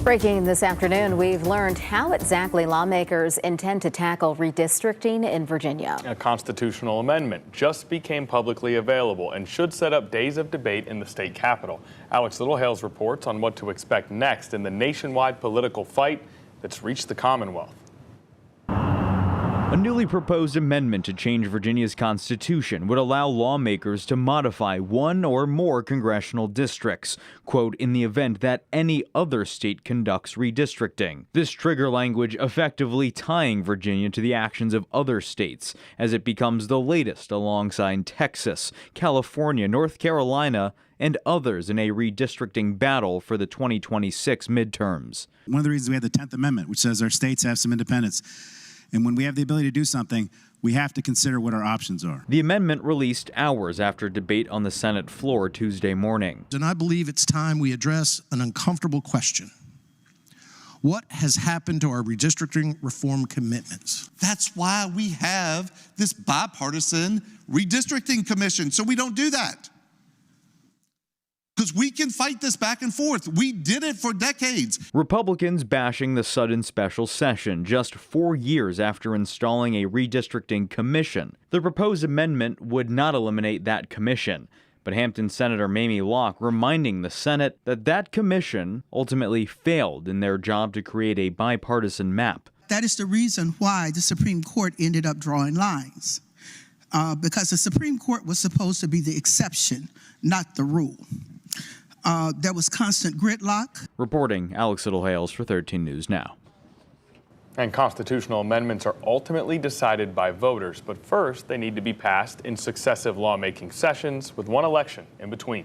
Breaking this afternoon, we've learned how exactly lawmakers intend to tackle redistricting in Virginia. A constitutional amendment just became publicly available and should set up days of debate in the state capitol. Alex Littlehales reports on what to expect next in the nationwide political fight that's reached the Commonwealth. A newly proposed amendment to change Virginia's constitution would allow lawmakers to modify one or more congressional districts, quote, in the event that any other state conducts redistricting. This trigger language effectively tying Virginia to the actions of other states, as it becomes the latest alongside Texas, California, North Carolina, and others in a redistricting battle for the 2026 midterms. One of the reasons we have the 10th Amendment, which says our states have some independence. And when we have the ability to do something, we have to consider what our options are. The amendment released hours after debate on the Senate floor Tuesday morning. And I believe it's time we address an uncomfortable question. What has happened to our redistricting reform commitments? That's why we have this bipartisan redistricting commission, so we don't do that. Because we can fight this back and forth. We did it for decades. Republicans bashing the sudden special session just 4 years after installing a redistricting commission. The proposed amendment would not eliminate that commission, but Hampton Senator Mamie Locke reminding the Senate that that commission ultimately failed in their job to create a bipartisan map. That is the reason why the Supreme Court ended up drawing lines, because the Supreme Court was supposed to be the exception, not the rule. There was constant gridlock. Reporting, Alex Littlehales for 13 News Now. And constitutional amendments are ultimately decided by voters, but first they need to be passed in successive lawmaking sessions with one election in between.